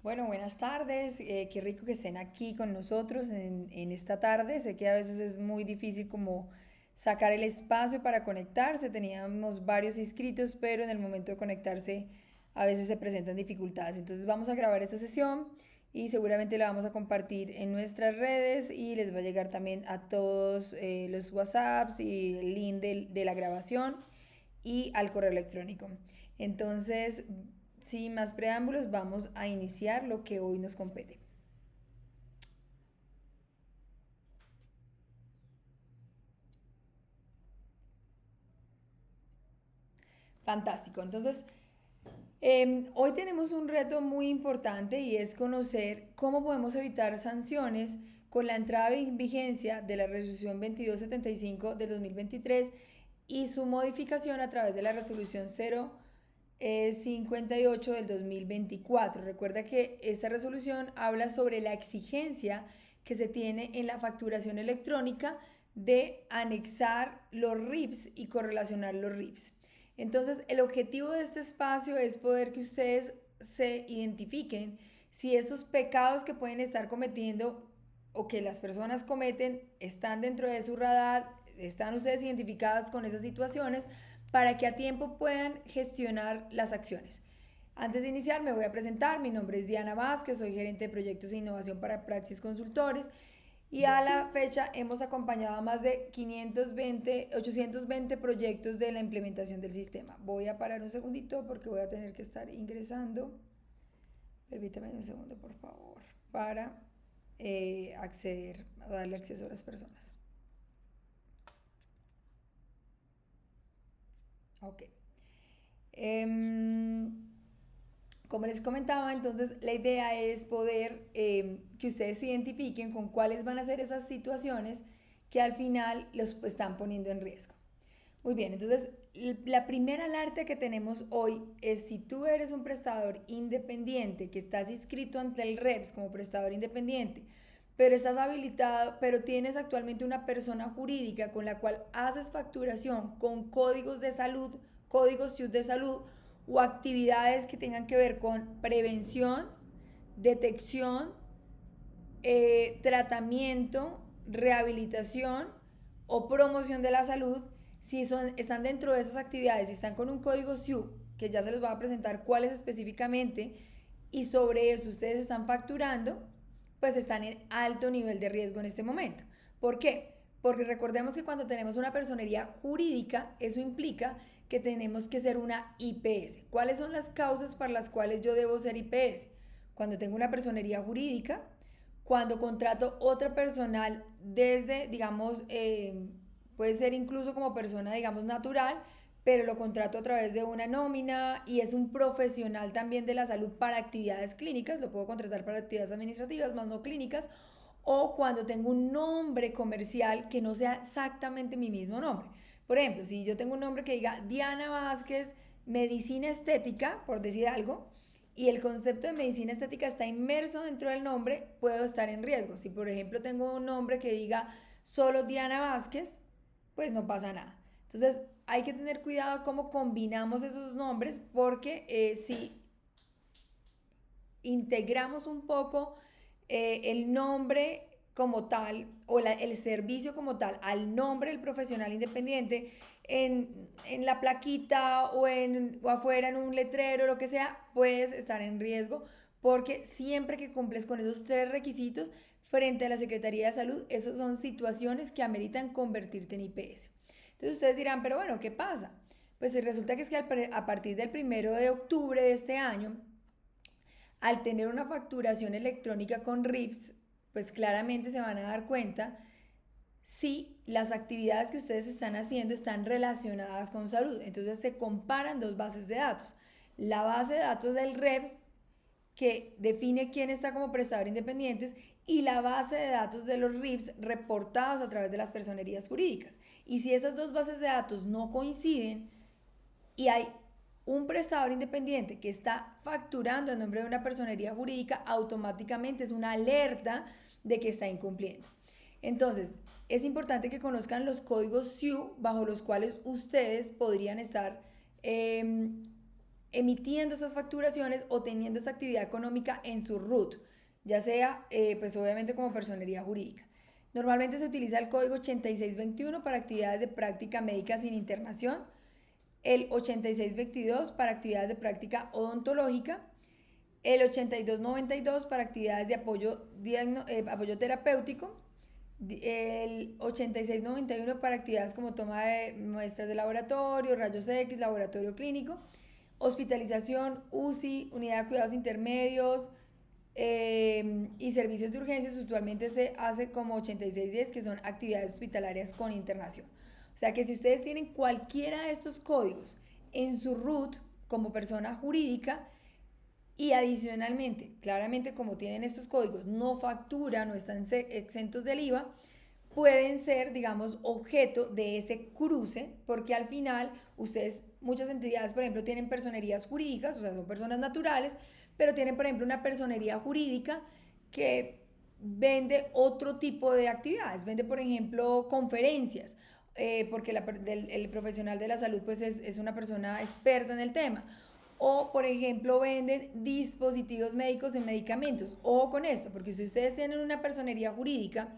Bueno, buenas tardes. Qué rico que estén aquí con nosotros en esta tarde. Sé que a veces es muy difícil como sacar el espacio para conectarse. Teníamos varios inscritos, pero en el momento de conectarse a veces se presentan dificultades. Entonces vamos a grabar esta sesión y seguramente la vamos a compartir en nuestras redes y les va a llegar también a todos los WhatsApps y el link de la grabación y al correo electrónico. Entonces, sin más preámbulos, vamos a iniciar lo que hoy nos compete. Fantástico. Entonces, hoy tenemos un reto muy importante y es conocer cómo podemos evitar sanciones con la entrada en vigencia de la resolución 2275 del 2023 y su modificación a través de la resolución 058 del 2024. Recuerda que esta resolución habla sobre la exigencia que se tiene en la facturación electrónica de anexar los RIPs y correlacionar los RIPs. Entonces, el objetivo de este espacio es poder que ustedes se identifiquen si estos pecados que pueden estar cometiendo o que las personas cometen están dentro de su radar, están ustedes identificados con esas situaciones para que a tiempo puedan gestionar las acciones. Antes de iniciar me voy a presentar, mi nombre es Diana Vázquez, soy gerente de proyectos de innovación para Praxis Consultores y a la fecha hemos acompañado a más de 820 proyectos de la implementación del sistema. Voy a parar un segundito porque voy a tener que estar ingresando. Permítame un segundo, por favor, para acceder, a darle acceso a las personas. Ok. Como les comentaba, entonces la idea es poder que ustedes se identifiquen con cuáles van a ser esas situaciones que al final los están poniendo en riesgo. Muy bien, entonces la primera alerta que tenemos hoy es si tú eres un prestador independiente que estás inscrito ante el REPS como prestador independiente, pero estás habilitado, pero tienes actualmente una persona jurídica con la cual haces facturación con códigos de salud, códigos SIUT de salud o actividades que tengan que ver con prevención, detección, tratamiento, rehabilitación o promoción de la salud, si están dentro de esas actividades, si están con un código SIU, que ya se les va a presentar cuáles específicamente, y sobre eso ustedes están facturando, pues están en alto nivel de riesgo en este momento. ¿Por qué? Porque recordemos que cuando tenemos una personería jurídica, eso implica que tenemos que ser una IPS. ¿Cuáles son las causas para las cuales yo debo ser IPS? Cuando tengo una personería jurídica, cuando contrato otra personal desde, digamos, puede ser incluso como persona, digamos, natural, pero lo contrato a través de una nómina y es un profesional también de la salud para actividades clínicas, lo puedo contratar para actividades administrativas, más no clínicas, o cuando tengo un nombre comercial que no sea exactamente mi mismo nombre. Por ejemplo, si yo tengo un nombre que diga Diana Vázquez, medicina estética, por decir algo, y el concepto de medicina estética está inmerso dentro del nombre, puedo estar en riesgo. Si por ejemplo tengo un nombre que diga solo Diana Vázquez, pues no pasa nada. Entonces hay que tener cuidado cómo combinamos esos nombres porque si integramos un poco el nombre como tal o el servicio como tal al nombre del profesional independiente en la plaquita o afuera en un letrero, lo que sea, puedes estar en riesgo porque siempre que cumples con esos tres requisitos frente a la Secretaría de Salud, esas son situaciones que ameritan convertirte en IPS. Entonces ustedes dirán, pero bueno, ¿qué pasa? Pues resulta que es que a partir del 1 de octubre de este año, al tener una facturación electrónica con RIPS, pues claramente se van a dar cuenta si las actividades que ustedes están haciendo están relacionadas con salud. Entonces se comparan dos bases de datos. La base de datos del REPS, que define quién está como prestador independientes, y la base de datos de los RIPS reportados a través de las personerías jurídicas. Y si esas dos bases de datos no coinciden, y hay un prestador independiente que está facturando en nombre de una personería jurídica, automáticamente es una alerta de que está incumpliendo. Entonces, es importante que conozcan los códigos SIU bajo los cuales ustedes podrían estar emitiendo esas facturaciones o teniendo esa actividad económica en su RUT, ya sea pues obviamente como personería jurídica. Normalmente se utiliza el código 8621 para actividades de práctica médica sin internación, el 8622 para actividades de práctica odontológica, el 8292 para actividades de apoyo terapéutico, el 8691 para actividades como toma de muestras de laboratorio, rayos X, laboratorio clínico, hospitalización, UCI, unidad de cuidados intermedios y servicios de urgencias. Usualmente se hace como 8610, que son actividades hospitalarias con internación. O sea que si ustedes tienen cualquiera de estos códigos en su RUT como persona jurídica, y adicionalmente, claramente como tienen estos códigos, no facturan, no están exentos del IVA, pueden ser, digamos, objeto de ese cruce, porque al final ustedes, muchas entidades, por ejemplo, tienen personerías jurídicas, o sea, son personas naturales, pero tienen, por ejemplo, una personería jurídica que vende otro tipo de actividades, vende, por ejemplo, conferencias, porque el profesional de la salud pues es una persona experta en el tema. O, por ejemplo, venden dispositivos médicos y medicamentos. Ojo con esto, porque si ustedes tienen una personería jurídica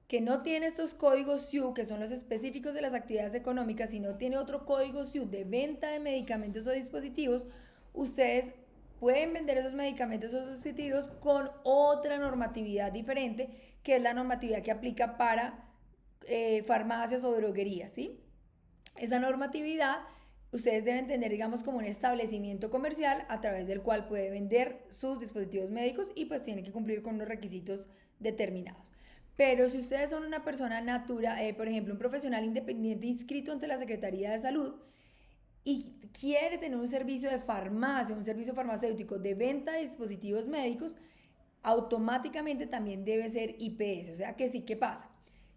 que no tiene estos códigos SIU, que son los específicos de las actividades económicas, sino tiene otro código SIU de venta de medicamentos o dispositivos, ustedes pueden vender esos medicamentos o dispositivos con otra normatividad diferente, que es la normatividad que aplica para farmacias o droguerías, ¿sí? Esa normatividad ustedes deben tener, digamos, como un establecimiento comercial a través del cual puede vender sus dispositivos médicos y pues tiene que cumplir con unos requisitos determinados. Pero si ustedes son una persona natural, por ejemplo, un profesional independiente inscrito ante la Secretaría de Salud y quiere tener un servicio de farmacia, un servicio farmacéutico de venta de dispositivos médicos, automáticamente también debe ser IPS. O sea que sí, ¿qué pasa?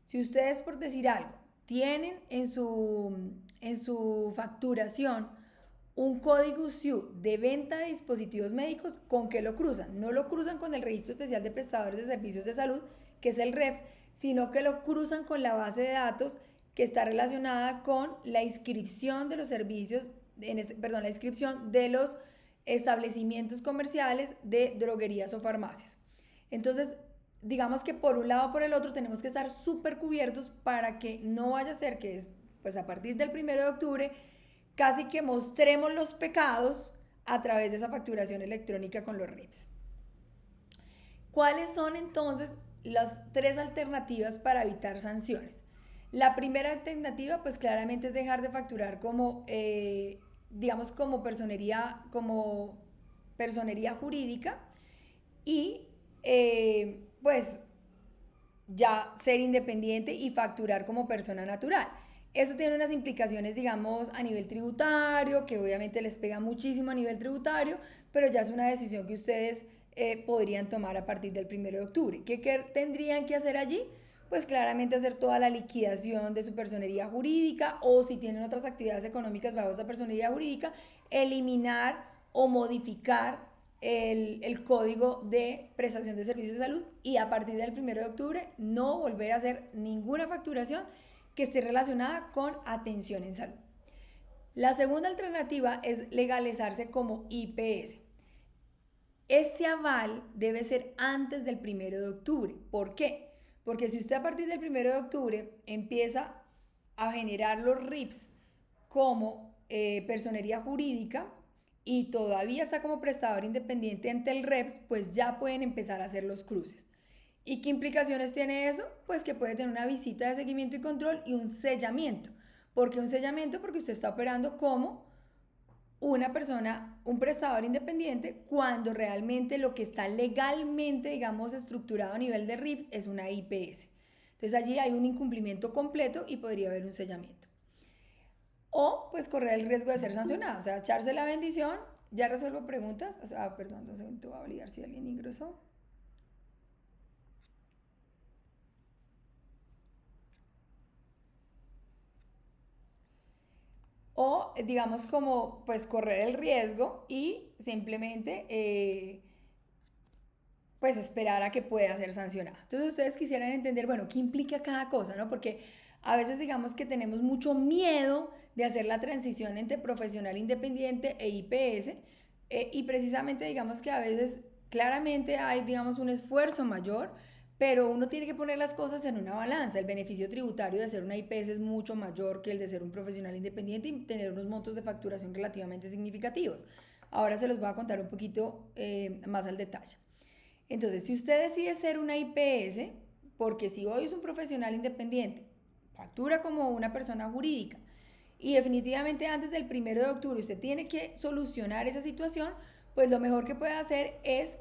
Si ustedes, por decir algo, tienen en su facturación un código SIU de venta de dispositivos médicos, ¿con qué lo cruzan? No lo cruzan con el Registro Especial de Prestadores de Servicios de Salud, que es el REPS, sino que lo cruzan con la base de datos que está relacionada con la inscripción de los servicios, la inscripción de los establecimientos comerciales de droguerías o farmacias. Entonces, digamos que por un lado o por el otro tenemos que estar súper cubiertos para que no vaya a ser que pues a partir del 1 de octubre casi que mostremos los pecados a través de esa facturación electrónica con los RIPs. ¿Cuáles son entonces las 3 alternativas para evitar sanciones? La primera alternativa pues claramente es dejar de facturar como digamos como personería jurídica y pues ya ser independiente y facturar como persona natural. Eso tiene unas implicaciones, digamos, a nivel tributario, que obviamente les pega muchísimo a nivel tributario, pero ya es una decisión que ustedes podrían tomar a partir del 1 de octubre. ¿Qué tendrían que hacer allí? Pues claramente hacer toda la liquidación de su personería jurídica, o si tienen otras actividades económicas bajo esa personería jurídica, eliminar o modificar el código de prestación de servicios de salud, y a partir del 1 de octubre no volver a hacer ninguna facturación que esté relacionada con atención en salud. La segunda alternativa es legalizarse como IPS. Este aval debe ser antes del 1 de octubre. ¿Por qué? Porque si usted a partir del 1 de octubre empieza a generar los RIPs como personería jurídica y todavía está como prestador independiente ante el REPS, pues ya pueden empezar a hacer los cruces. ¿Y qué implicaciones tiene eso? Pues que puede tener una visita de seguimiento y control y un sellamiento. ¿Por qué un sellamiento? Porque usted está operando como una persona, un prestador independiente, cuando realmente lo que está legalmente, digamos, estructurado a nivel de RIPS es una IPS. Entonces allí hay un incumplimiento completo y podría haber un sellamiento. O pues correr el riesgo de ser sancionado, o sea, echarse la bendición. ¿Ya resuelvo preguntas? Perdón, no sé, te voy a validar si alguien ingresó. O digamos como pues correr el riesgo y simplemente pues esperar a que pueda ser sancionado. Entonces ustedes quisieran entender, bueno, ¿qué implica cada cosa, no? Porque A veces digamos que tenemos mucho miedo de hacer la transición entre profesional independiente e IPS, y precisamente digamos que a veces claramente hay digamos un esfuerzo mayor, pero uno tiene que poner las cosas en una balanza. El beneficio tributario de ser una IPS es mucho mayor que el de ser un profesional independiente y tener unos montos de facturación relativamente significativos. Ahora se los voy a contar un poquito más al detalle. Entonces, si usted decide ser una IPS, porque si hoy es un profesional independiente, factura como una persona jurídica y definitivamente antes del 1 de octubre usted tiene que solucionar esa situación, pues lo mejor que puede hacer es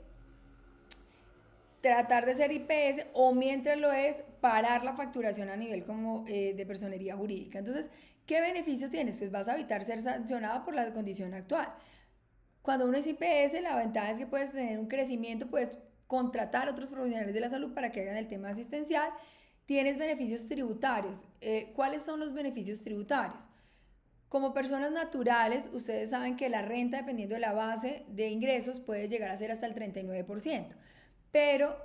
tratar de ser IPS o mientras lo es, parar la facturación a nivel como de personería jurídica. Entonces, ¿qué beneficio tienes? Pues vas a evitar ser sancionado por la condición actual. Cuando uno es IPS, la ventaja es que puedes tener un crecimiento, puedes contratar a otros profesionales de la salud para que hagan el tema asistencial. Tienes beneficios tributarios. ¿Cuáles son los beneficios tributarios? Como personas naturales, ustedes saben que la renta, dependiendo de la base de ingresos, puede llegar a ser hasta el 39%. Pero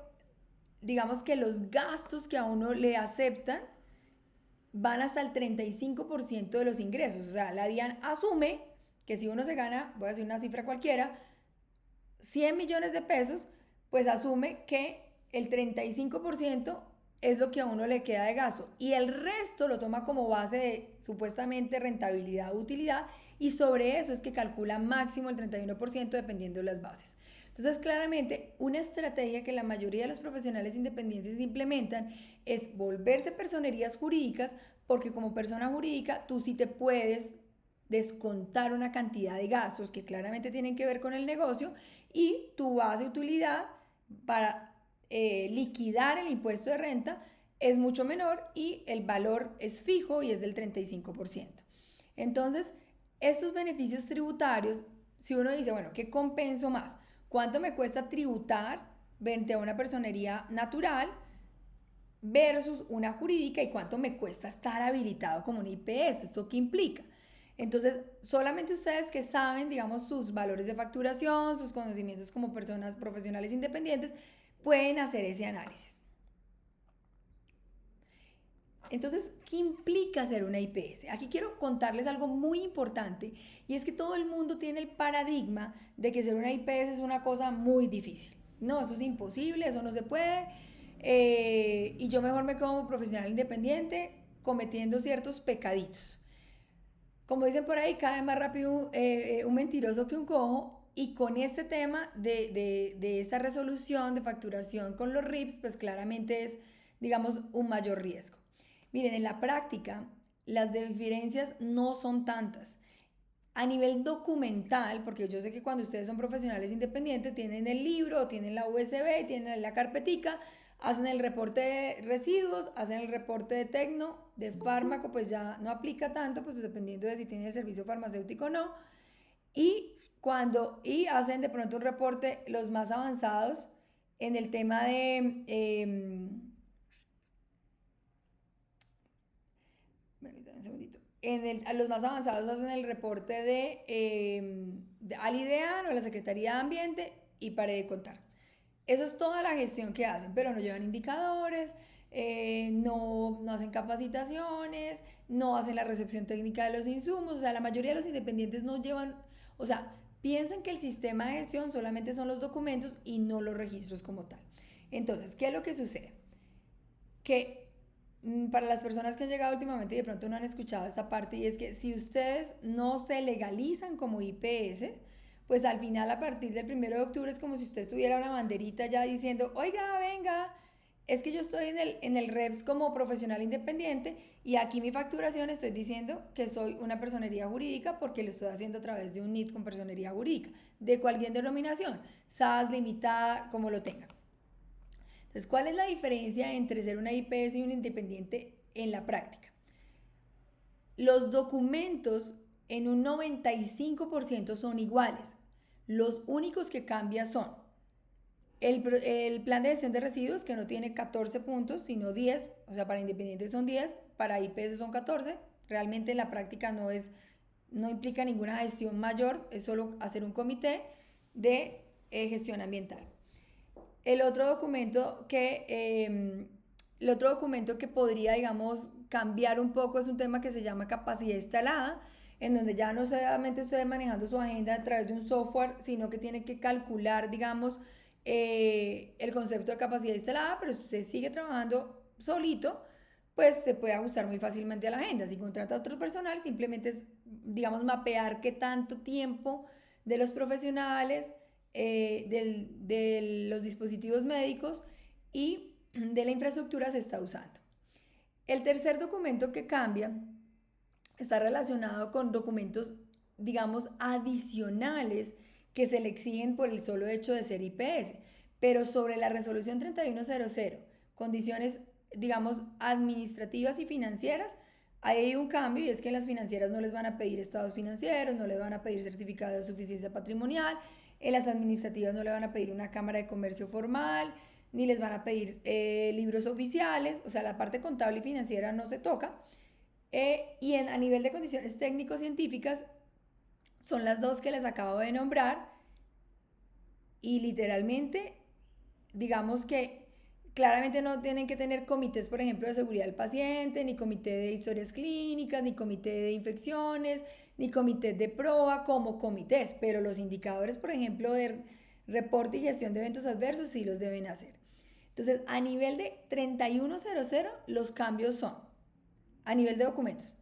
digamos que los gastos que a uno le aceptan van hasta el 35% de los ingresos. O sea, la DIAN asume que si uno se gana, voy a decir una cifra cualquiera, 100 millones de pesos, pues asume que el 35% es lo que a uno le queda de gasto y el resto lo toma como base de supuestamente rentabilidad o utilidad y sobre eso es que calcula máximo el 31% dependiendo de las bases. Entonces, claramente, una estrategia que la mayoría de los profesionales independientes implementan es volverse personerías jurídicas, porque como persona jurídica tú sí te puedes descontar una cantidad de gastos que claramente tienen que ver con el negocio y tu base de utilidad para liquidar el impuesto de renta es mucho menor y el valor es fijo y es del 35%. Entonces, estos beneficios tributarios, si uno dice, bueno, ¿qué compenso más? ¿Cuánto me cuesta tributar frente a una personería natural versus una jurídica y cuánto me cuesta estar habilitado como un IPS? ¿Esto qué implica? Entonces, solamente ustedes que saben, digamos, sus valores de facturación, sus conocimientos como personas profesionales independientes, pueden hacer ese análisis. Entonces, ¿qué implica ser una IPS? Aquí quiero contarles algo muy importante y es que todo el mundo tiene el paradigma de que ser una IPS es una cosa muy difícil. No, eso es imposible, eso no se puede. Y yo mejor me quedo como profesional independiente cometiendo ciertos pecaditos. Como dicen por ahí, cae más rápido un mentiroso que un cojo. Y con este tema de esta resolución de facturación con los RIPS, pues claramente es, digamos, un mayor riesgo. Miren, en la práctica, las diferencias no son tantas. A nivel documental, porque yo sé que cuando ustedes son profesionales independientes, tienen el libro, tienen la USB, tienen la carpetica, hacen el reporte de residuos, hacen el reporte de tecno, de fármaco, pues ya no aplica tanto, pues dependiendo de si tienen el servicio farmacéutico o no. Y hacen de pronto un reporte los más avanzados en el tema de un segundito. A los más avanzados hacen el reporte de Alidean o la Secretaría de Ambiente y paré de contar. Eso es toda la gestión que hacen, pero no llevan indicadores, no hacen capacitaciones, no hacen la recepción técnica de los insumos. O sea, la mayoría de los independientes no llevan, o sea, piensan que el sistema de gestión solamente son los documentos y no los registros como tal. Entonces, ¿qué es lo que sucede? Que para las personas que han llegado últimamente y de pronto no han escuchado esta parte, y es que si ustedes no se legalizan como IPS, pues al final a partir del 1 de octubre es como si usted tuviera una banderita ya diciendo, oiga, venga, es que yo estoy en el REPS como profesional independiente y aquí mi facturación estoy diciendo que soy una personería jurídica porque lo estoy haciendo a través de un NIT con personería jurídica, de cualquier denominación, SAS, limitada, como lo tenga. Entonces, ¿cuál es la diferencia entre ser una IPS y un independiente en la práctica? Los documentos en un 95% son iguales. Los únicos que cambian son el plan de gestión de residuos, que no tiene 14 puntos, sino 10. O sea, para independientes son 10, para IPS son 14. Realmente en la práctica no implica ninguna gestión mayor, es solo hacer un comité de gestión ambiental. El otro documento que El otro documento que podría, digamos, cambiar un poco es un tema que se llama capacidad instalada, en donde ya no solamente usted manejando su agenda a través de un software, sino que tiene que calcular, digamos, el concepto de capacidad instalada, pero si usted sigue trabajando solito, pues se puede ajustar muy fácilmente a la agenda. Si contrata a otro personal, simplemente es, digamos, mapear qué tanto tiempo de los profesionales, de los dispositivos médicos y de la infraestructura se está usando. El tercer documento que cambia está relacionado con documentos, digamos, adicionales que se le exigen por el solo hecho de ser IPS. Pero sobre la resolución 3100, condiciones, digamos, administrativas y financieras, hay un cambio y es que en las financieras no les van a pedir estados financieros, no les van a pedir certificado de suficiencia patrimonial, en las administrativas no le van a pedir una cámara de comercio formal, ni les van a pedir libros oficiales, o sea, la parte contable y financiera no se toca. A nivel de condiciones técnico-científicas, son las dos que les acabo de nombrar y literalmente, digamos que claramente no tienen que tener comités, por ejemplo, de seguridad del paciente, ni comité de historias clínicas, ni comité de infecciones, ni comité de proa como comités, pero los indicadores, por ejemplo, de reporte y gestión de eventos adversos sí los deben hacer. Entonces, a nivel de 3100, los cambios son, a nivel de documentos,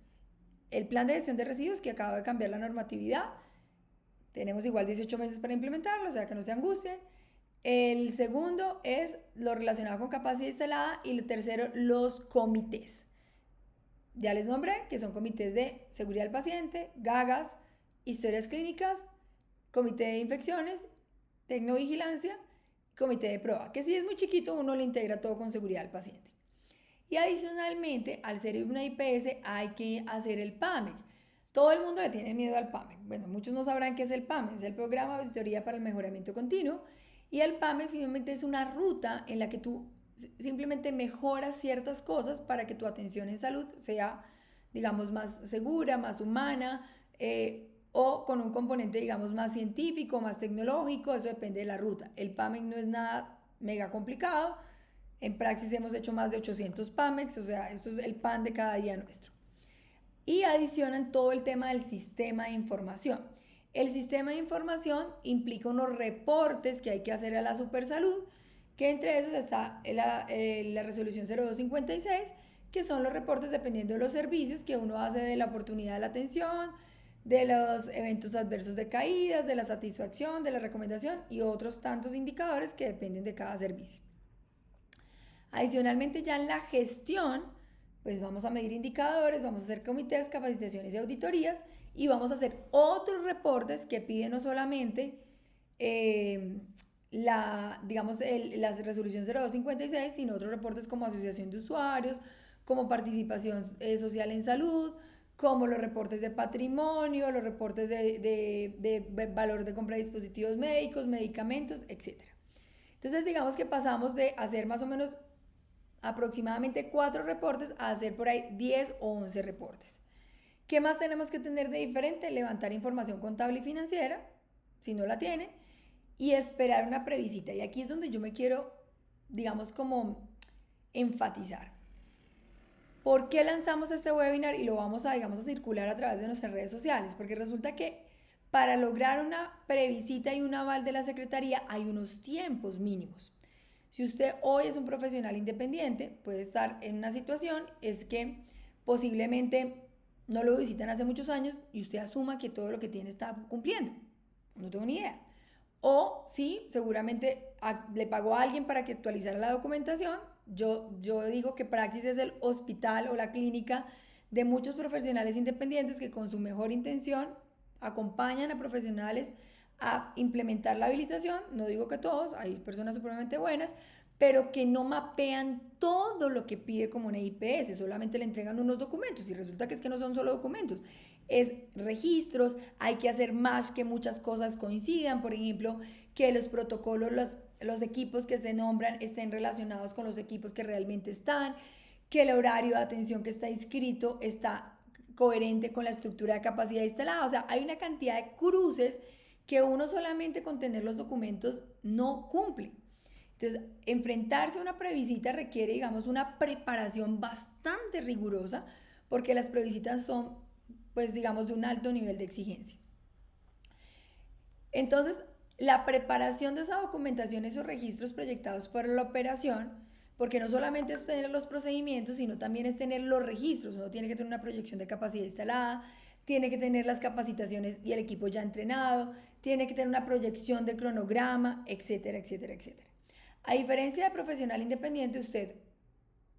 el plan de gestión de residuos que acaba de cambiar la normatividad, tenemos igual 18 meses para implementarlo, o sea que no se angustien. El segundo es lo relacionado con capacidad instalada y el tercero, los comités. Ya les nombré que son comités de seguridad del paciente, GAGAS, historias clínicas, comité de infecciones, tecnovigilancia, comité de prueba, que si es muy chiquito uno le integra todo con seguridad del paciente. Y adicionalmente, al ser una IPS hay que hacer el PAMEC. Todo el mundo le tiene miedo al PAMEC. Bueno, muchos no sabrán qué es el PAMEC, es el Programa de Auditoría para el Mejoramiento Continuo. Y el PAMEC finalmente es una ruta en la que tú simplemente mejoras ciertas cosas para que tu atención en salud sea, digamos, más segura, más humana, o con un componente, digamos, más científico, más tecnológico, eso depende de la ruta. El PAMEC no es nada mega complicado. En Praxis hemos hecho más de 800 PAMEX, o sea, esto es el pan de cada día nuestro. Y adicionan todo el tema del sistema de información. El sistema de información implica unos reportes que hay que hacer a la Supersalud, que entre esos está la resolución 0256, que son los reportes dependiendo de los servicios que uno hace de la oportunidad de la atención, de los eventos adversos de caídas, de la satisfacción, de la recomendación y otros tantos indicadores que dependen de cada servicio. Adicionalmente, ya en la gestión, pues vamos a medir indicadores, vamos a hacer comités, capacitaciones y auditorías y vamos a hacer otros reportes que piden no solamente la resolución 0256, sino otros reportes como asociación de usuarios, como participación social en salud, como los reportes de patrimonio, los reportes de valor de compra de dispositivos médicos, medicamentos, etc. Entonces, digamos que pasamos de hacer más o menos aproximadamente 4 reportes a hacer por ahí 10 o 11 reportes. ¿Qué más tenemos que tener de diferente? Levantar información contable y financiera, si no la tiene, y esperar una previsita. Y aquí es donde yo me quiero, digamos, como enfatizar. ¿Por qué lanzamos este webinar y lo vamos a, digamos, a circular a través de nuestras redes sociales? Porque resulta que para lograr una previsita y un aval de la Secretaría hay unos tiempos mínimos. Si usted hoy es un profesional independiente, puede estar en una situación, es que posiblemente no lo visitan hace muchos años y usted asuma que todo lo que tiene está cumpliendo. No tengo ni idea. O sí, seguramente le pagó a alguien para que actualizara la documentación. Yo digo que Praxis es el hospital o la clínica de muchos profesionales independientes que con su mejor intención acompañan a profesionales a implementar la habilitación. No digo que todos, hay personas supremamente buenas, pero que no mapean todo lo que pide como una IPS, solamente le entregan unos documentos y resulta que es que no son solo documentos, es registros, hay que hacer más que muchas cosas coincidan, por ejemplo, que los protocolos, los equipos que se nombran estén relacionados con los equipos que realmente están, que el horario de atención que está inscrito está coherente con la estructura de capacidad instalada, o sea, hay una cantidad de cruces que uno solamente con tener los documentos no cumple. Entonces, enfrentarse a una previsita requiere, digamos, una preparación bastante rigurosa porque las previsitas son, pues, digamos, de un alto nivel de exigencia. Entonces, la preparación de esa documentación, esos registros proyectados para la operación, porque no solamente es tener los procedimientos, sino también es tener los registros. Uno tiene que tener una proyección de capacidad instalada, tiene que tener las capacitaciones y el equipo ya entrenado, tiene que tener una proyección de cronograma, etcétera, etcétera, etcétera. A diferencia de profesional independiente, usted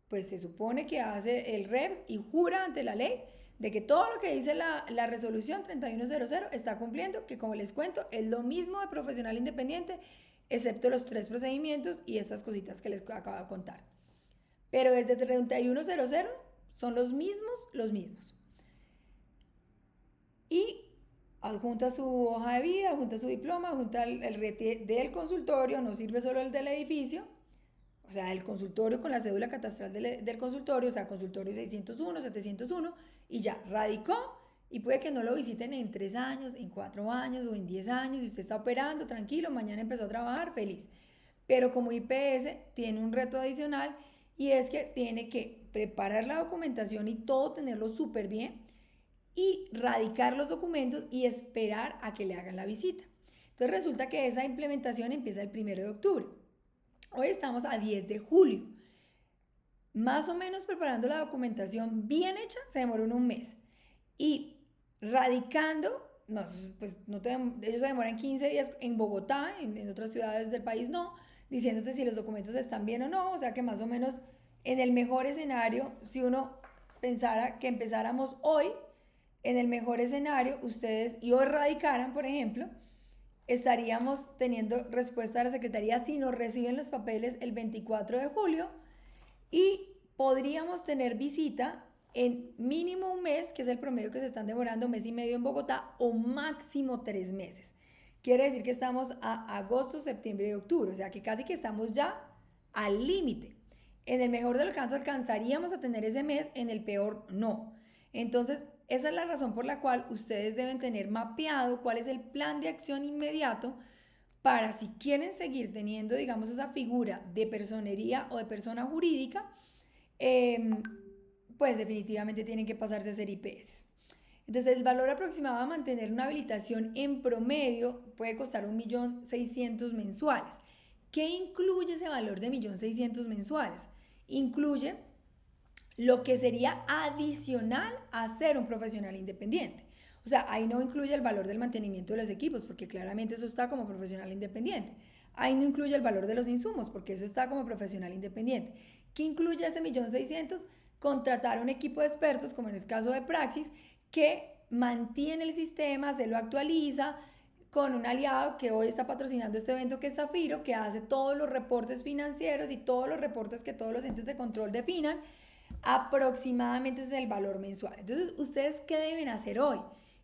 pues se supone que hace el REPS y jura ante la ley de que todo lo que dice la resolución 3100 está cumpliendo, que como les cuento, es lo mismo de profesional independiente, excepto los 3 procedimientos y estas cositas que les acabo de contar. Pero desde 3100 son los mismos. Y adjunta su hoja de vida, adjunta su diploma, adjunta el RET del consultorio, no sirve solo el del edificio, o sea, el consultorio con la cédula catastral del consultorio, o sea, consultorio 601, 701, y ya, radicó, y puede que no lo visiten en 3 años, en 4 años o en 10 años, y usted está operando, tranquilo, mañana empezó a trabajar, feliz. Pero como IPS tiene un reto adicional, y es que tiene que preparar la documentación y todo, tenerlo súper bien, y radicar los documentos y esperar a que le hagan la visita. Entonces resulta que esa implementación empieza el 1 de octubre. Hoy estamos a 10 de julio. Más o menos preparando la documentación bien hecha se demoró un mes. Y radicando, no, pues ellos se demoran 15 días en Bogotá, en otras ciudades del país no, diciéndote si los documentos están bien o no. O sea que más o menos en el mejor escenario, si uno pensara que empezáramos hoy, en el mejor escenario, ustedes y hoy radicaran, por ejemplo, estaríamos teniendo respuesta de la Secretaría si nos reciben los papeles el 24 de julio y podríamos tener visita en mínimo un mes, que es el promedio que se están demorando, 1 mes y medio en Bogotá, o máximo 3 meses. Quiere decir que estamos a agosto, septiembre y octubre, o sea que casi que estamos ya al límite. En el mejor del caso alcanzaríamos a tener ese mes, en el peor no. Entonces, esa es la razón por la cual ustedes deben tener mapeado cuál es el plan de acción inmediato para si quieren seguir teniendo, digamos, esa figura de personería o de persona jurídica, pues definitivamente tienen que pasarse a ser IPS. Entonces, el valor aproximado a mantener una habilitación en promedio puede costar 1.600.000 mensuales. ¿Qué incluye ese valor de 1.600.000 mensuales? Incluye lo que sería adicional a ser un profesional independiente. O sea, ahí no incluye el valor del mantenimiento de los equipos, porque claramente eso está como profesional independiente. Ahí no incluye el valor de los insumos, porque eso está como profesional independiente. ¿Qué incluye ese 1.600.000? Contratar un equipo de expertos, como en el caso de Praxis, que mantiene el sistema, se lo actualiza, con un aliado que hoy está patrocinando este evento, que es Zafiro, que hace todos los reportes financieros y todos los reportes que todos los entes de control definan. Aproximadamente ese es el valor mensual. Entonces, ¿ustedes qué deben hacer hoy?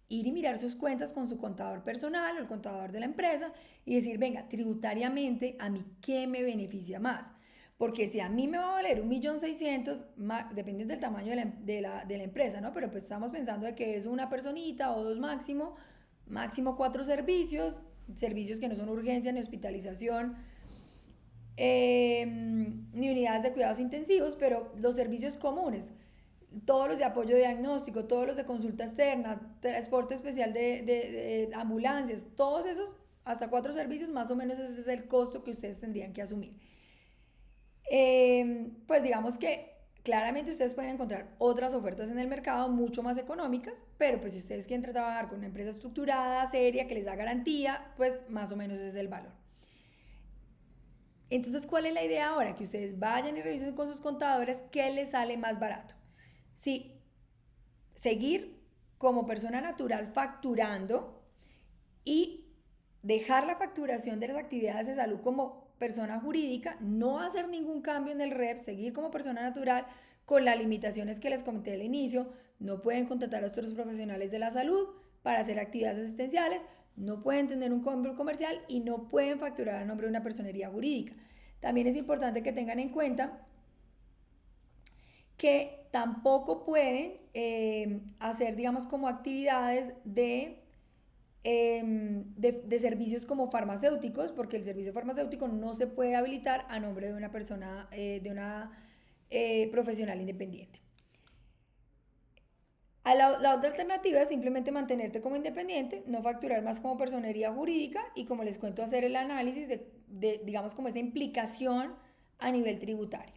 Ir y mirar sus cuentas con su contador personal o el contador de la empresa y decir, venga, tributariamente, ¿a mí qué me beneficia más? Porque si a mí me va a valer 1.600.000, dependiendo del tamaño de la empresa, ¿no? Pero pues estamos pensando de que es una personita o 2 máximo 4 servicios, servicios que no son urgencia ni hospitalización, ni unidades de cuidados intensivos, pero los servicios comunes, todos los de apoyo diagnóstico, todos los de consulta externa, transporte especial de ambulancias, todos esos, hasta 4 servicios, más o menos ese es el costo que ustedes tendrían que asumir. Pues digamos que claramente ustedes pueden encontrar otras ofertas en el mercado mucho más económicas, pero pues si ustedes quieren trabajar con una empresa estructurada, seria, que les da garantía, pues más o menos ese es el valor. Entonces, ¿cuál es la idea ahora? Que ustedes vayan y revisen con sus contadores qué les sale más barato. Si seguir como persona natural facturando y dejar la facturación de las actividades de salud como persona jurídica, no hacer ningún cambio en el REP, seguir como persona natural con las limitaciones que les comenté al inicio. No pueden contratar a otros profesionales de la salud para hacer actividades asistenciales, no pueden tener un convenio comercial y no pueden facturar a nombre de una personería jurídica. También es importante que tengan en cuenta que tampoco pueden hacer, digamos, como actividades de de servicios como farmacéuticos, porque el servicio farmacéutico no se puede habilitar a nombre de una persona, de una profesional independiente. La otra alternativa es simplemente mantenerte como independiente, no facturar más como personería jurídica y, como les cuento, hacer el análisis digamos, como esa implicación a nivel tributario.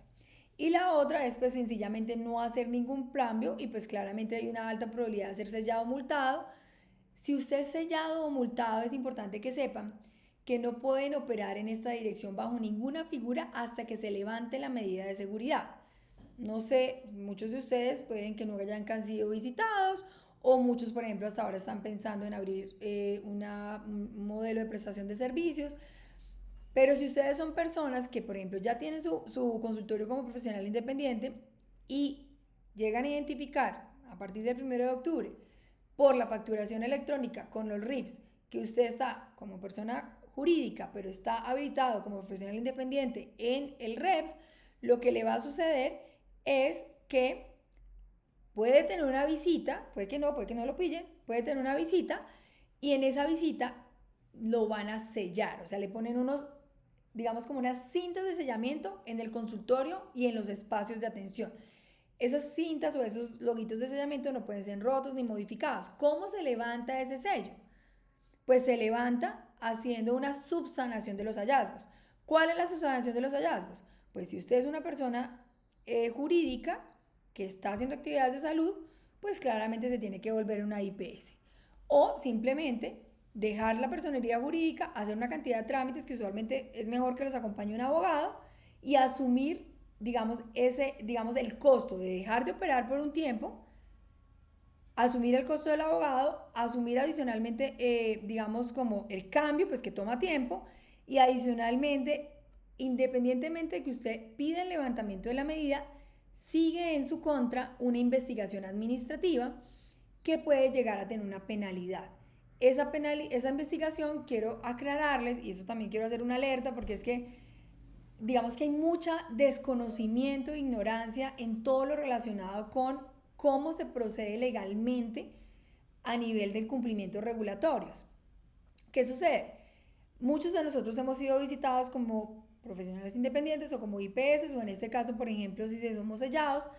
Y la otra es pues sencillamente no hacer ningún cambio y pues claramente hay una alta probabilidad de ser sellado o multado. Si usted es sellado o multado, es importante que sepan que no pueden operar en esta dirección bajo ninguna figura hasta que se levante la medida de seguridad. No sé, muchos de ustedes pueden que no hayan sido visitados o muchos, por ejemplo, hasta ahora están pensando en abrir un modelo de prestación de servicios. Pero si ustedes son personas que, por ejemplo, ya tienen su consultorio como profesional independiente y llegan a identificar a partir del 1 de octubre por la facturación electrónica con los RIPs que usted está como persona jurídica, pero está habilitado como profesional independiente en el REPS, lo que le va a suceder es que puede tener una visita, puede que no lo pillen, puede tener una visita y en esa visita lo van a sellar, o sea, le ponen unos, digamos, como unas cintas de sellamiento en el consultorio y en los espacios de atención. Esas cintas o esos loguitos de sellamiento no pueden ser rotos ni modificados. ¿Cómo se levanta ese sello? Pues se levanta haciendo una subsanación de los hallazgos. ¿Cuál es la subsanación de los hallazgos? Pues si usted es una persona jurídica que está haciendo actividades de salud, pues claramente se tiene que volver una IPS. O simplemente dejar la personería jurídica, hacer una cantidad de trámites que usualmente es mejor que los acompañe un abogado y asumir, digamos, el costo de dejar de operar por un tiempo, asumir el costo del abogado, asumir adicionalmente, digamos, como el cambio, pues que toma tiempo, y adicionalmente, independientemente de que usted pida el levantamiento de la medida, sigue en su contra una investigación administrativa que puede llegar a tener una penalidad. Esa investigación quiero aclararles, y eso también quiero hacer una alerta, porque es que digamos que hay mucha desconocimiento e ignorancia en todo lo relacionado con cómo se procede legalmente a nivel del cumplimiento regulatorios. ¿Qué sucede? Muchos de nosotros hemos sido visitados como profesionales independientes o como IPS, o en este caso, por ejemplo, si somos sellados.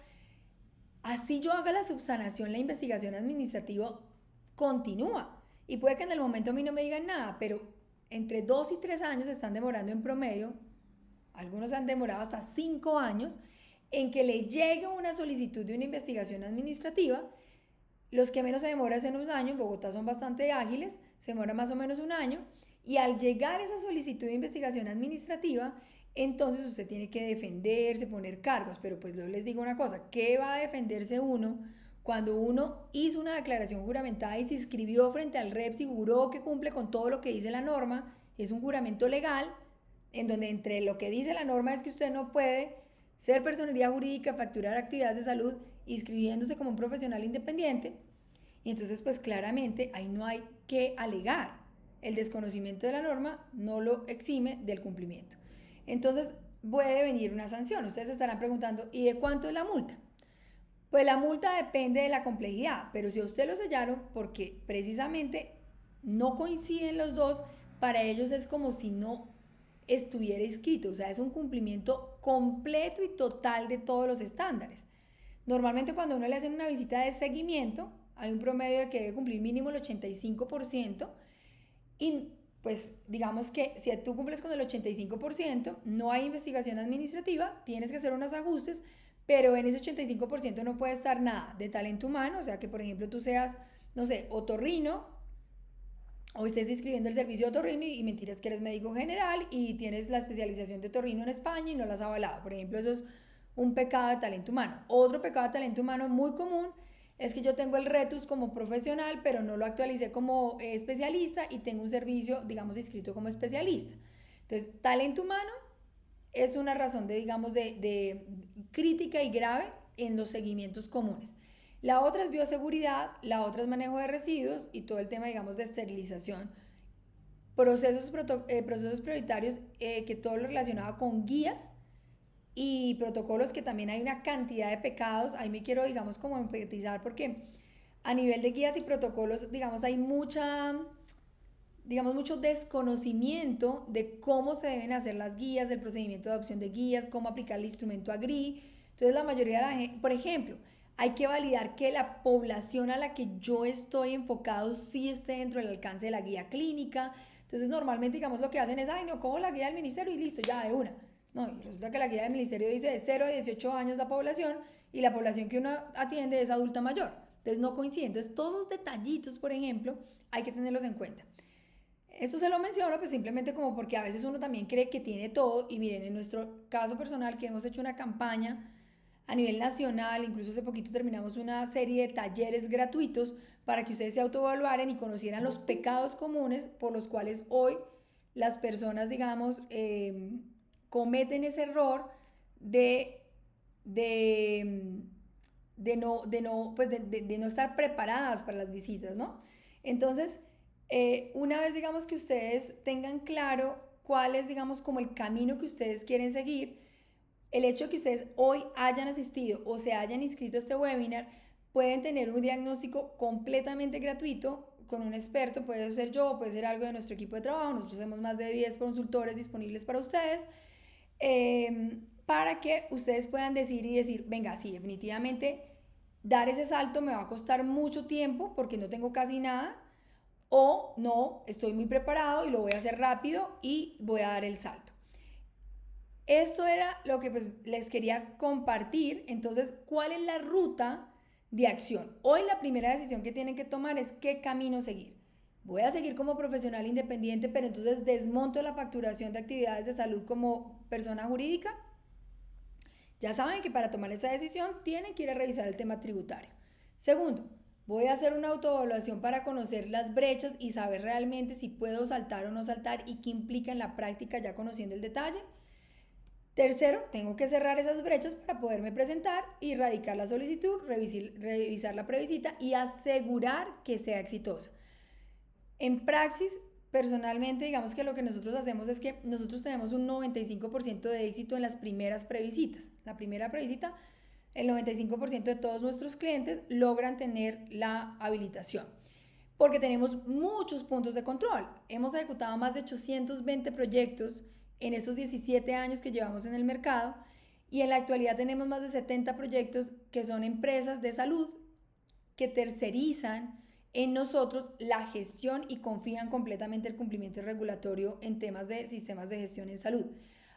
Así yo haga la subsanación, la investigación administrativa continúa. Y puede que en el momento a mí no me digan nada, pero entre 2 y 3 años se están demorando en promedio. Algunos han demorado hasta 5 años en que le llegue una solicitud de una investigación administrativa. Los que menos se demoran es en un año, en Bogotá son bastante ágiles, se demora más o menos un año, y al llegar esa solicitud de investigación administrativa, entonces usted tiene que defenderse, poner cargos, pero pues yo les digo una cosa, ¿qué va a defenderse uno cuando uno hizo una declaración juramentada y se inscribió frente al REPS y juró que cumple con todo lo que dice la norma? Es un juramento legal, en donde entre lo que dice la norma es que usted no puede ser personería jurídica, facturar actividades de salud, inscribiéndose como un profesional independiente. Y entonces pues claramente ahí no hay que alegar. El desconocimiento de la norma no lo exime del cumplimiento. Entonces puede venir una sanción. Ustedes se estarán preguntando, ¿y de cuánto es la multa? Pues la multa depende de la complejidad, pero si a usted lo sellaron porque precisamente no coinciden los dos, para ellos es como si no estuviera inscrito, o sea, es un cumplimiento completo y total de todos los estándares. Normalmente cuando uno le hace una visita de seguimiento, hay un promedio de que debe cumplir mínimo el 85%, y pues digamos que si tú cumples con el 85%, no hay investigación administrativa, tienes que hacer unos ajustes, pero en ese 85% no puede estar nada de talento humano, o sea que por ejemplo tú seas, no sé, otorrino, o estés inscribiendo el servicio de otorrino y mentiras que eres médico general y tienes la especialización de otorrino en España y no la has avalado. Por ejemplo, eso es un pecado de talento humano. Otro pecado de talento humano muy común es que yo tengo el RETUS como profesional, pero no lo actualicé como especialista y tengo un servicio, digamos, inscrito como especialista. Entonces, talento humano es una razón de, digamos, de crítica y grave en los seguimientos comunes. La otra es bioseguridad, la otra es manejo de residuos y todo el tema, digamos, de esterilización. Procesos prioritarios, que todo lo relacionado con guías y protocolos, que también hay una cantidad de pecados. Ahí me quiero, digamos, como empatizar porque a nivel de guías y protocolos, digamos, hay mucha digamos, mucho desconocimiento de cómo se deben hacer las guías, del procedimiento de adopción de guías, cómo aplicar el instrumento AGRI. Entonces la mayoría de la gente, por ejemplo, hay que validar que la población a la que yo estoy enfocado sí esté dentro del alcance de la guía clínica. Entonces normalmente, digamos, lo que hacen es, ay, no, cojo la guía del ministerio y listo, ya de una. No, y resulta que la guía del ministerio dice de 0 a 18 años la población y la población que uno atiende es adulta mayor. Entonces no coincide. Entonces todos esos detallitos, por ejemplo, hay que tenerlos en cuenta. Esto se lo menciono pues simplemente como porque a veces uno también cree que tiene todo y miren, en nuestro caso personal que hemos hecho una campaña a nivel nacional, incluso hace poquito terminamos una serie de talleres gratuitos para que ustedes se autoevaluaran y conocieran los pecados comunes por los cuales hoy las personas, digamos, cometen ese error de, de, de no estar preparadas para las visitas, ¿no? Entonces, una vez digamos que ustedes tengan claro cuál es digamos como el camino que ustedes quieren seguir, el hecho de que ustedes hoy hayan asistido o se hayan inscrito a este webinar, pueden tener un diagnóstico completamente gratuito con un experto, puede ser yo, puede ser algo de nuestro equipo de trabajo, nosotros tenemos más de 10 consultores disponibles para ustedes, para que ustedes puedan decidir y decir, venga, sí, definitivamente dar ese salto me va a costar mucho tiempo porque no tengo casi nada, o no, estoy muy preparado y lo voy a hacer rápido y voy a dar el salto. Esto era lo que pues, les quería compartir. Entonces, ¿cuál es la ruta de acción? Hoy la primera decisión que tienen que tomar es qué camino seguir. Voy a seguir como profesional independiente, pero entonces desmonto la facturación de actividades de salud como persona jurídica. Ya saben que para tomar esta decisión tienen que ir a revisar el tema tributario. Segundo, voy a hacer una autoevaluación para conocer las brechas y saber realmente si puedo saltar o no saltar y qué implica en la práctica ya conociendo el detalle. Tercero, tengo que cerrar esas brechas para poderme presentar y radicar la solicitud, revisar la previsita y asegurar que sea exitosa. En praxis, personalmente, digamos que lo que nosotros hacemos es que nosotros tenemos un 95% de éxito en las primeras previsitas. La primera previsita, el 95% de todos nuestros clientes logran tener la habilitación. Porque tenemos muchos puntos de control. Hemos ejecutado más de 820 proyectos en estos 17 años que llevamos en el mercado y en la actualidad tenemos más de 70 proyectos que son empresas de salud que tercerizan en nosotros la gestión y confían completamente el cumplimiento regulatorio en temas de sistemas de gestión en salud.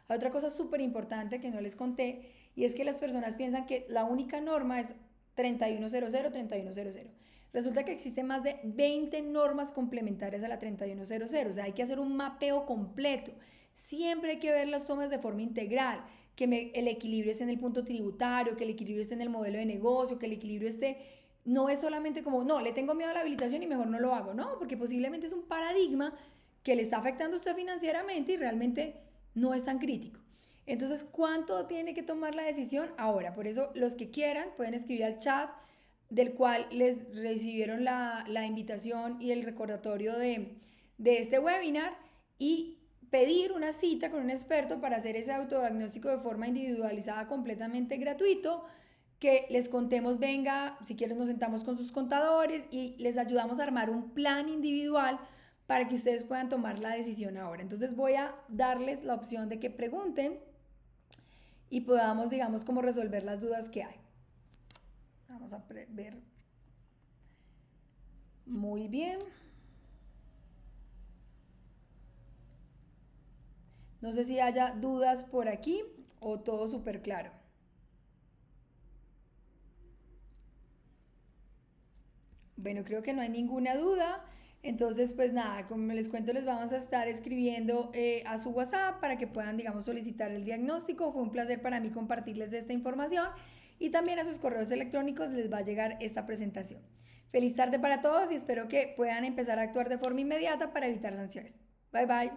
Hay otra cosa súper importante que no les conté y es que las personas piensan que la única norma es 3100, 3100. Resulta que existen más de 20 normas complementarias a la 3100, o sea, hay que hacer un mapeo completo. Siempre hay que ver las tomas de forma integral, que el equilibrio esté en el punto tributario, que el equilibrio esté en el modelo de negocio, que el equilibrio esté no es solamente como, no, le tengo miedo a la habilitación y mejor no lo hago, no, porque posiblemente es un paradigma que le está afectando a usted financieramente y realmente no es tan crítico. Entonces, ¿cuánto tiene que tomar la decisión? Ahora, por eso los que quieran pueden escribir al chat del cual les recibieron la invitación y el recordatorio de este webinar y pedir una cita con un experto para hacer ese autodiagnóstico de forma individualizada completamente gratuito, que les contemos, venga, si quieren nos sentamos con sus contadores y les ayudamos a armar un plan individual para que ustedes puedan tomar la decisión ahora. Entonces voy a darles la opción de que pregunten y podamos, digamos, como resolver las dudas que hay. Vamos a ver. Muy bien. No sé si haya dudas por aquí o todo súper claro. Bueno, creo que no hay ninguna duda. Entonces, pues nada, como les cuento, les vamos a estar escribiendo a su WhatsApp para que puedan, digamos, solicitar el diagnóstico. Fue un placer para mí compartirles esta información y también a sus correos electrónicos les va a llegar esta presentación. Feliz tarde para todos y espero que puedan empezar a actuar de forma inmediata para evitar sanciones. Bye bye.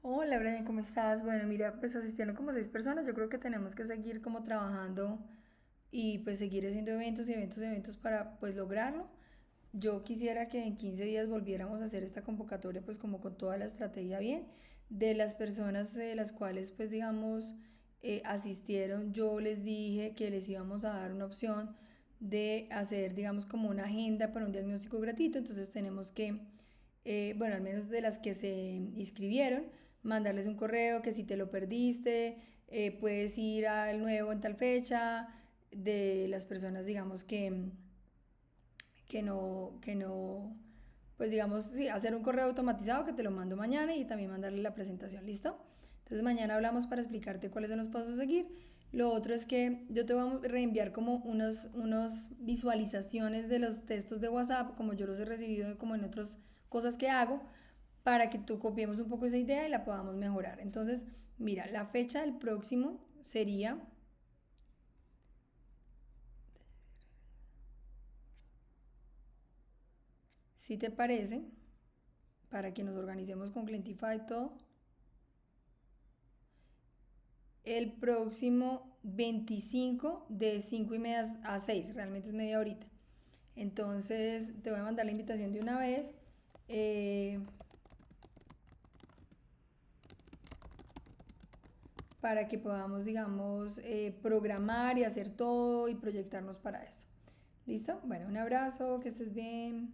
Hola Brian, ¿cómo estás? Bueno, mira, pues asistieron como 6 personas. Yo creo que tenemos que seguir como trabajando y pues seguir haciendo eventos y eventos y eventos para pues lograrlo. Yo quisiera que en 15 días volviéramos a hacer esta convocatoria pues como con toda la estrategia bien. De las personas de las cuales pues digamos asistieron, yo les dije que les íbamos a dar una opción de hacer digamos como una agenda para un diagnóstico gratuito. Entonces tenemos que, bueno, al menos de las que se inscribieron, mandarles un correo que si te lo perdiste, puedes ir al nuevo en tal fecha. De las personas digamos que no, pues digamos, sí, hacer un correo automatizado que te lo mando mañana y también mandarle la presentación, ¿listo? Entonces mañana hablamos para explicarte cuáles son los pasos a seguir. Lo otro es que yo te voy a reenviar como unos visualizaciones de los textos de WhatsApp, como yo los he recibido como en otras cosas que hago, para que tú copiemos un poco esa idea y la podamos mejorar. Entonces, mira, la fecha del próximo sería, si te parece, para que nos organicemos con Clientify y todo, el próximo 25 de 5:30 a 6, realmente es media horita. Entonces te voy a mandar la invitación de una vez, eh, para que podamos, digamos, programar y hacer todo y proyectarnos para eso. ¿Listo? Bueno, un abrazo, que estés bien.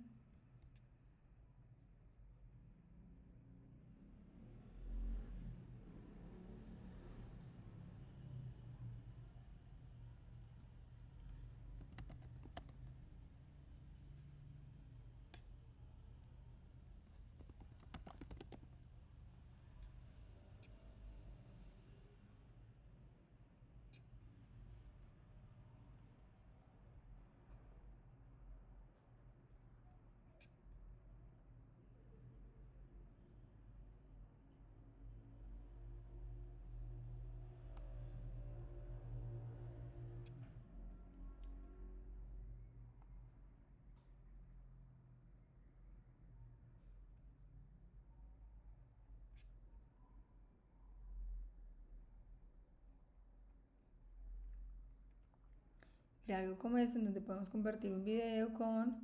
Mira, algo como esto en donde podemos compartir un video con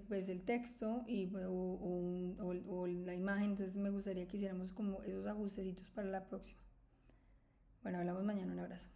pues, el texto y, o la imagen. Entonces me gustaría que hiciéramos como esos ajustecitos para la próxima. Bueno, hablamos mañana, un abrazo.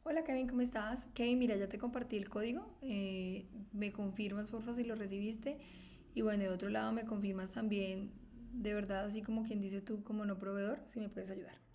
Hola Kevin, ¿cómo estás? Kevin, mira, ya te compartí el código. Me confirmas porfa si lo recibiste. Y bueno, de otro lado me confirmas también, de verdad, así como quien dice tú, como no proveedor, si me puedes ayudar.